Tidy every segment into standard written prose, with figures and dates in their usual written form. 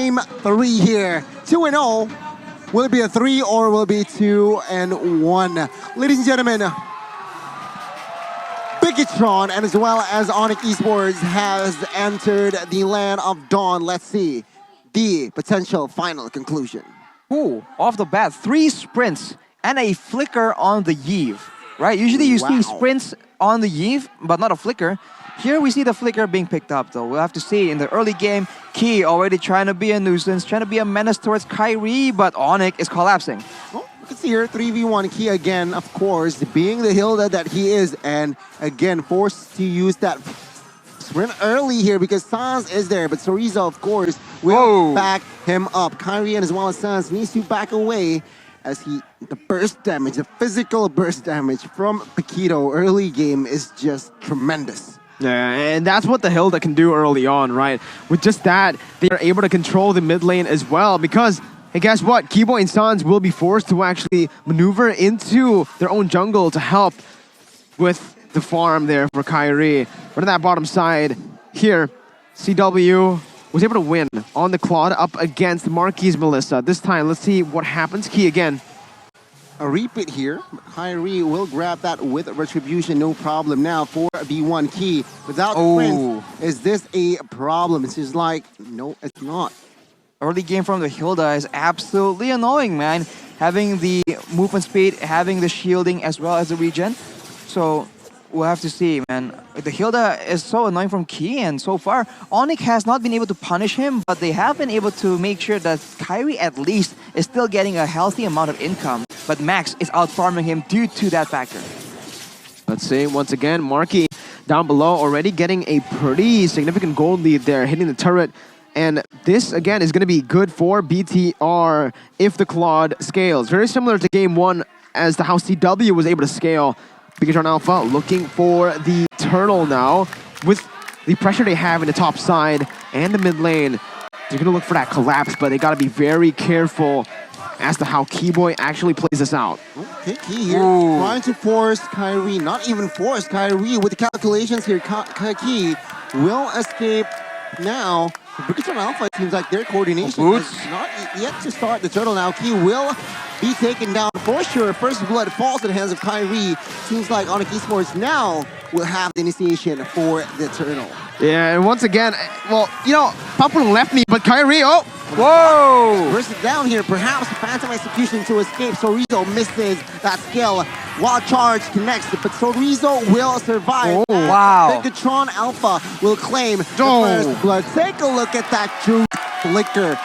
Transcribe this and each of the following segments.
Game 3 here. 2-0. Will it be a 3 or will it be 2-1? Ladies and gentlemen, Biggitron and as well as ONIC Esports has entered the land of Dawn. Let's see the potential final conclusion. Ooh, off the bat, 3 sprints and a flicker on the Eve. Right? Usually you see sprints on the Eve, but not a flicker. Here we see the flicker being picked up though. We'll have to see in the early game, Key already trying to be a nuisance, trying to be a menace towards Kairi, but ONIC is collapsing. Oh, you can see here 3v1 Key again, of course, being the Hilda that he is, and again forced to use that sprint early here because Sans is there, but Sorizo, of course, will back him up. Kairi and as well as Sans needs to back away as the burst damage, the physical burst damage from Paquito early game is just tremendous. Yeah, and that's what the Hilda can do early on, right? With just that, they are able to control the mid lane as well because, hey, guess what? Kibo and Sans will be forced to actually maneuver into their own jungle to help with the farm there for Kairi. But on that bottom side here, CW was able to win on the Claude up against Marky's Melissa. This time, let's see what happens. Key again. A repeat here. Kairi will grab that with Retribution, no problem. Now for B1 Key, without Prince, is this a problem? It's just like, no, it's not. Early game from the Hilda is absolutely annoying, man. Having the movement speed, having the shielding as well as the regen. So we'll have to see, man. The Hilda is so annoying from Key, and so far, ONIC has not been able to punish him, but they have been able to make sure that Kairi at least is still getting a healthy amount of income. But Max is out-farming him due to that factor. Let's see, once again, Marky down below already getting a pretty significant gold lead there, hitting the turret. And this, again, is going to be good for BTR if the Claude scales. Very similar to game 1 as to how CW was able to scale. Biggitron Alpha looking for the turtle now with the pressure they have in the top side and the mid lane. They're going to look for that collapse, but they got to be very careful as to how Keyboy actually plays this out. Okay, Key here trying to force Kairi, not even force Kairi with the calculations here. Key will escape now. Biggitron Alpha, it seems like their coordination is not yet to start. The turtle now. Key will be taken down for sure. First blood falls in the hands of Kairi. Seems like ONIC Esports now will have the initiation for the turtle. Yeah, and once again, well, you know, Papun left me, but Kairi, whoa! Burst it down here, perhaps Phantom Execution to escape. Sorizo misses that skill. Wild Charge connects, but Sorizo will survive. Oh, wow. Biggitron Alpha will claim the first blood. Take a look at that juice flicker.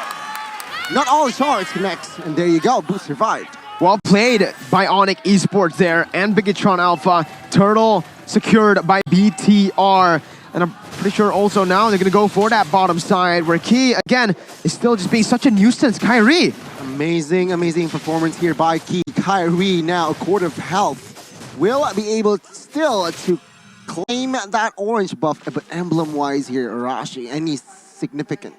Not all charge connects, and there you go, Boost survived. Well played by ONIC Esports there, and Biggitron Alpha. Turtle secured by BTR. And I'm pretty sure also now they're going to go for that bottom side where Key, again, is still just being such a nuisance. Kairi. Amazing, amazing performance here by Key. Kairi now a quarter of health. Will be able still to claim that orange buff, but emblem-wise here, Arashi, any significant?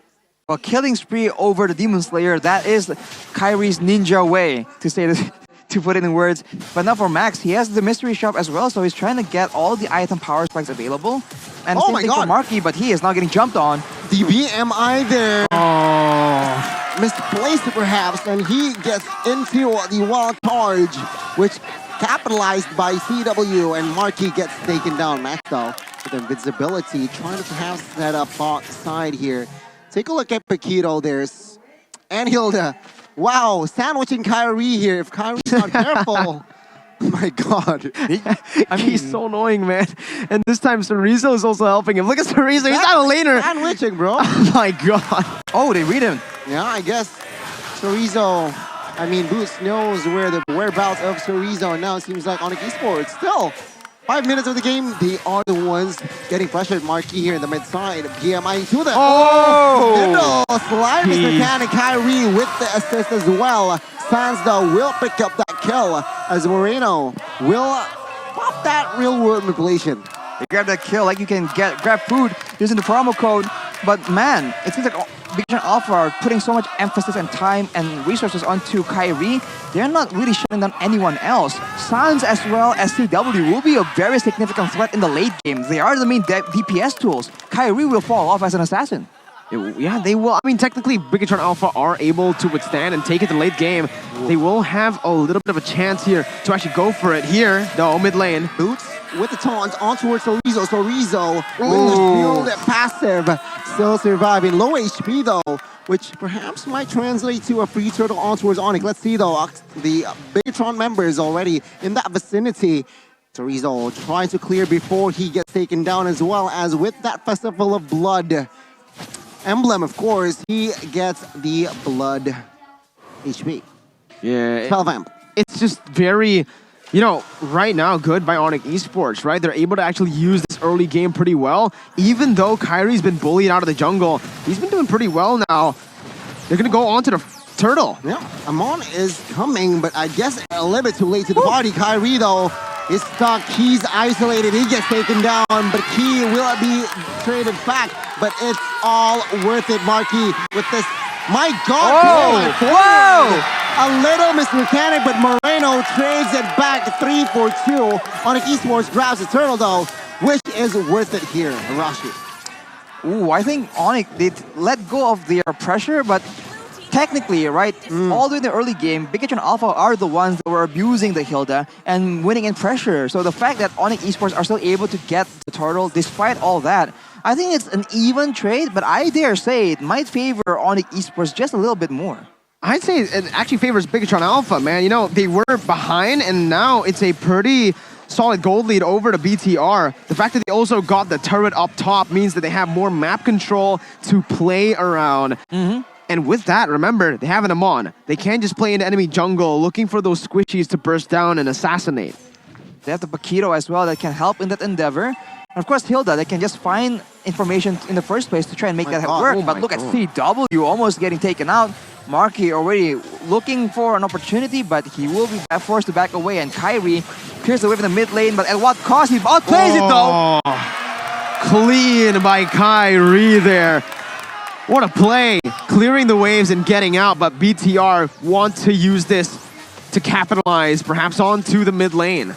Well, killing spree over the Demon Slayer, that is Kairi's ninja way, to say this, to put it in words. But now for Max, he has the mystery shop as well, so he's trying to get all the item power spikes available. And same thing for Marky, but he is not getting jumped on. The BMI there. Misplaced perhaps, and he gets into the wild charge, which capitalized by CW, and Marky gets taken down. Max though, with invincibility, trying to perhaps set up bot side here. Take a look at Paquito there, and Hilda. Wow, sandwiching Kairi here. If Kairi's not careful, oh my God. I mean, he's so annoying, man. And this time, Sorizo is also helping him. Look at Sorizo, he's not a laner. Sandwiching, bro. Oh my God. Oh, they read him. Yeah, I guess Sorizo, I mean, Boost knows where the whereabouts of Sorizo, and now it seems like ONIC Esports still 5 minutes of the game, they are the ones getting pressured. Marky here in the mid side. PMI to the middle. Slide Mr. Tan and Kairi with the assist as well. Sansa will pick up that kill as Moreno will pop that real world manipulation. You grab that kill like you can grab food using the promo code. But man, it seems like Biggitron Alpha are putting so much emphasis and time and resources onto Kairi. They're not really shutting down anyone else. Sans as well as CW will be a very significant threat in the late game. They are the main DPS tools. Kairi will fall off as an assassin. Yeah, they will. I mean, technically, Bigatron Alpha are able to withstand and take it to late game. They will have a little bit of a chance here to actually go for it here, though, mid lane. Boots with the taunt on towards Sorizo. Sorizo with the shield passive still surviving. Low HP though, which perhaps might translate to a free turtle on towards ONIC. Let's see though, the Bigatron members already in that vicinity. Sorizo trying to clear before he gets taken down, as well as with that Festival of Blood emblem, of course, he gets the blood HP. Yeah. 12 amp. It's just very, you know, right now good by ONIC Esports, right? They're able to actually use this early game pretty well. Even though Kairi's been bullied out of the jungle, he's been doing pretty well now. They're going to go on to the turtle. Yeah, Amon is coming, but I guess a little bit too late to the party. Kairi, though, is stuck. He's isolated. He gets taken down, but Key will be traded back. But it's all worth it, Marky, with this. My God! Whoa! A little mismechanic, but Moreno trades it back 3-4-2. ONIC Esports grabs the turtle, though, which is worth it here, Arashi. Ooh, I think ONIC did let go of their pressure, but technically, right, all during the early game, Bigatron Alpha are the ones that were abusing the Hilda and winning in pressure. So the fact that ONIC Esports are still able to get the turtle despite all that, I think it's an even trade, but I dare say it might favor ONIC Esports just a little bit more. I'd say it actually favors Bigatron Alpha, man. You know, they were behind, and now it's a pretty solid gold lead over to BTR. The fact that they also got the turret up top means that they have more map control to play around. And with that, remember, they have an Amon. They can't just play in enemy jungle looking for those squishies to burst down and assassinate. They have the Paquito as well that can help in that endeavor. And of course, Hilda, they can just find information in the first place to try and make that work. But look at CW almost getting taken out. Marky already looking for an opportunity, but he will be forced to back away. And Kairi clears the way from the mid lane, but at what cost? He outplays it though. Clean by Kairi there. What a play. Clearing the waves and getting out, but BTR want to use this to capitalize, perhaps onto the mid lane.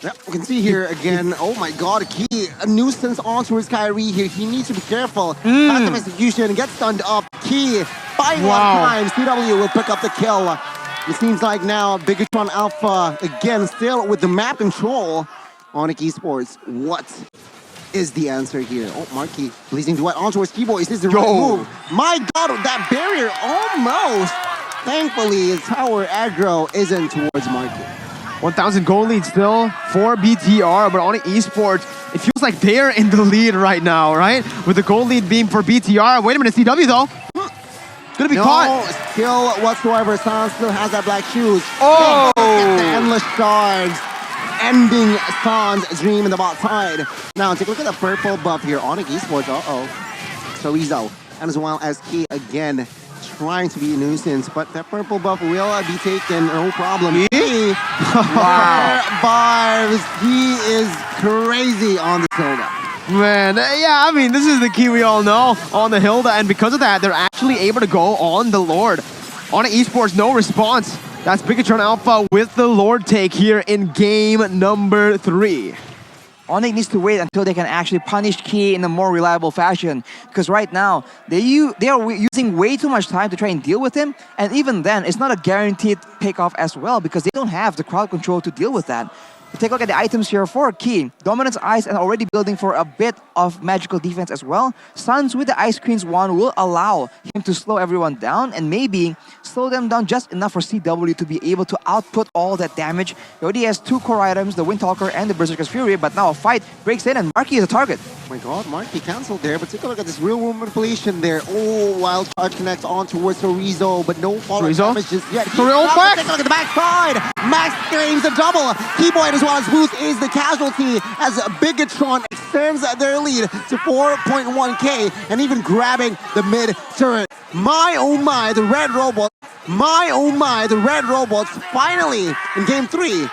Yep, we can see here again, oh my God, Key, a nuisance on towards Kairi here. He needs to be careful. Passive execution, gets stunned up. Key, by one time, CW will pick up the kill. It seems like now Bigatron Alpha, again, still with the map control. ONIC Esports, what is the answer here? Oh, Marky, pleasing duet on towards Keyboy. Is this the right move? My God, that barrier almost. Thankfully, his tower aggro isn't towards Marky. 1,000 gold lead still for BTR, but ONIC Esports, it feels like they're in the lead right now, right? With the gold lead being for BTR. Wait a minute, CW though. Gonna be caught. No skill whatsoever. San still has that black shoes. Oh! The endless shards. Ending San's dream in the bot side. Now, take a look at the purple buff here. ONIC Esports, Sorizo, and as well as Key again, trying to be a nuisance, but that purple buff will be taken, no problem. Key, bars, he is crazy on the Hilda. Man, yeah, I mean, this is the Key we all know on the Hilda, and because of that, they're actually able to go on the Lord. ONIC Esports, no response. That's Bigatron Alpha with the Lord take here in game number 3. ONIC needs to wait until they can actually punish Key in a more reliable fashion. Because right now, they are using way too much time to try and deal with him. And even then, it's not a guaranteed payoff as well because they don't have the crowd control to deal with that. Take a look at the items here for Key. Dominance Ice and already building for a bit of magical defense as well. Suns with the Ice Queen's wand will allow him to slow everyone down and maybe slow them down just enough for CW to be able to output all that damage. He already has 2 core items, the Windtalker and the Berserker's Fury, but now a fight breaks in and Marky is a target. Oh my God, Marky canceled there, but take a look at this real world manipulation there. Oh, wild charge connects on towards Sorizo, but no follow damage just yet. Take a look at the backside. Max claims a double. Keyboy as well as Boost is the casualty as Bigatron extends their lead to 4.1k and even grabbing the mid turret. My oh my, the red robots. My oh my, the red robots finally in game 3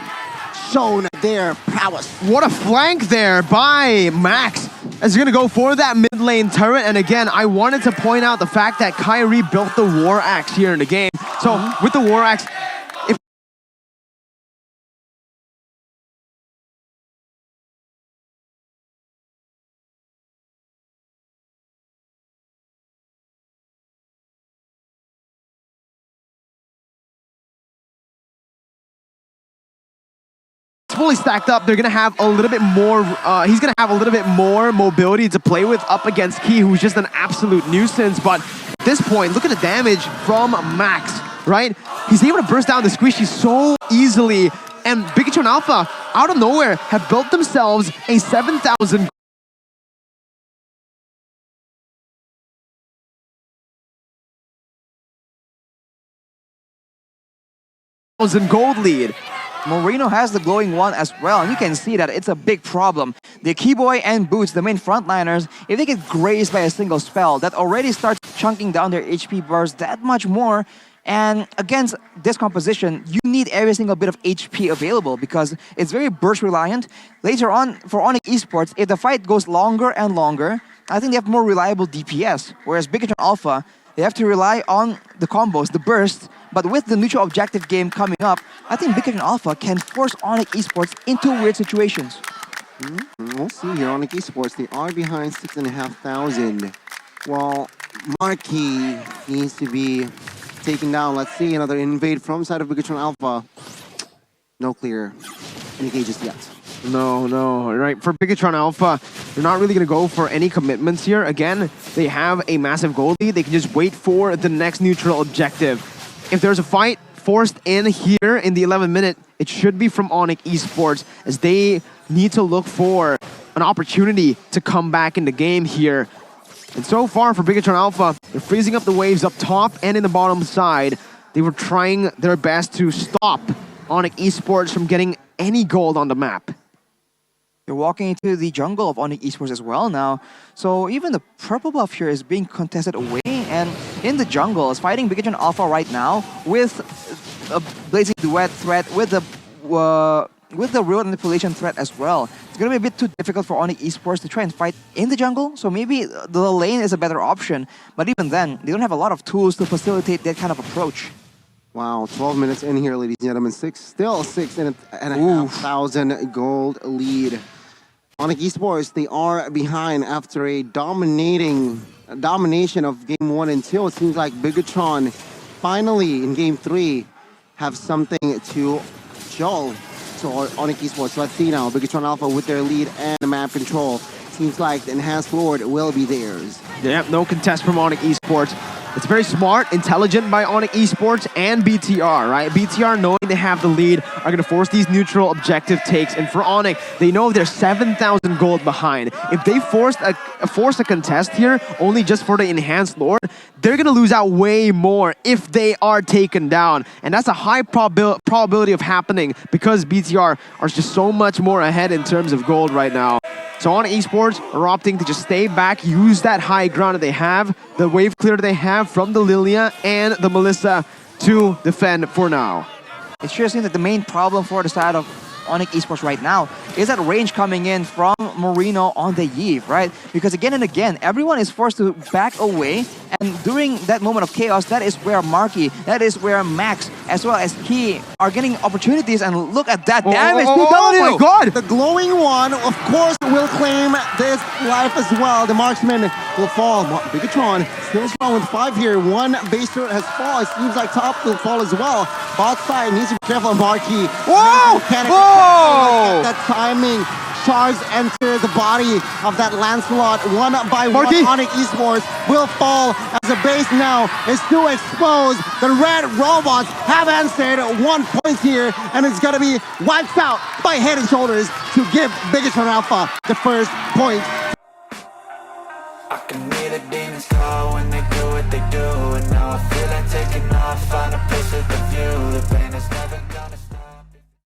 shown their prowess. What a flank there by Max. Is going to go for that mid lane turret. And again, I wanted to point out the fact that Kairi built the War Axe here in the game. So with the War Axe, fully stacked up, they're gonna have a little bit more. He's gonna have a little bit more mobility to play with up against Key, who's just an absolute nuisance. But at this point, look at the damage from Max, right? He's able to burst down the squishy so easily, and Bigatron Alpha, out of nowhere, have built themselves a 7,000 gold lead. Moreno has the glowing one as well, and you can see that it's a big problem. The Keyboy and Boots, the main frontliners, if they get grazed by a single spell, that already starts chunking down their HP bars that much more. And against this composition, you need every single bit of HP available because it's very burst reliant. Later on, for ONIC Esports, if the fight goes longer and longer, I think they have more reliable DPS. Whereas Bigatron Alpha, they have to rely on the combos, the bursts. But with the neutral objective game coming up, I think Bigatron Alpha can force ONIC Esports into weird situations. We'll see here. ONIC Esports, they are behind 6,500. Well, Marky needs to be taken down. Let's see another invade from side of Bigatron Alpha. No clear engages yet. No, right? For Bigatron Alpha, they're not really going to go for any commitments here. Again, they have a massive goal lead. They can just wait for the next neutral objective. If there's a fight forced in here in the 11th minute, it should be from ONIC Esports, as they need to look for an opportunity to come back in the game here. And so far for Bigatron Alpha, they're freezing up the waves up top and in the bottom side. They were trying their best to stop ONIC Esports from getting any gold on the map. They're walking into the jungle of ONIC Esports as well now. So even the purple buff here is being contested away. And in the jungle is fighting Bigatron Alpha right now with a Blazing Duet threat, with the real manipulation threat as well. It's going to be a bit too difficult for ONIC Esports to try and fight in the jungle. So maybe the lane is a better option. But even then, they don't have a lot of tools to facilitate that kind of approach. Wow, 12 minutes in here, ladies and gentlemen. Still 6,500 gold lead. ONIC Esports, they are behind after a domination of game 1 and 2. It seems like Bigatron finally in game 3 have something to show to ONIC Esports. Let's see now, Bigatron Alpha with their lead and map control. Seems like the enhanced forward will be theirs. Yeah, no contest from ONIC Esports. It's very smart, intelligent by ONIC Esports and BTR, right? BTR, knowing they have the lead, are going to force these neutral objective takes. And for ONIC, they know they're 7,000 gold behind. If they force a contest here, only just for the enhanced lord, they're going to lose out way more if they are taken down. And that's a high probability of happening because BTR are just so much more ahead in terms of gold right now. So ONIC Esports are opting to just stay back, use that high ground that they have, the wave clear they have from the Lilia and the Melissa to defend for now. It sure seems that the main problem for the side of ONIC Esports right now is that range coming in from Moreno on the Eve, right? Because again and again, everyone is forced to back away, and during that moment of chaos, that is where Marky, that is where Max, as well as Key are getting opportunities, and look at that damage! Oh my god! The glowing one, of course, will claim this life as well. The marksman will fall. Bigatron still strong with 5 here. One base turret has fallen. It seems like top will fall as well. Bot side needs to be careful. Marky. Whoa! Look at that timing. Shards enter the body of that Lancelot. One by Marky. one, ONIC Esports will fall as the base now is too exposed. The red robots have answered 1 point here, and it's going to be wiped out by Head and Shoulders to give Bigatron Alpha the first point. I can hear the demons call when they do what they do, and now I feel like taking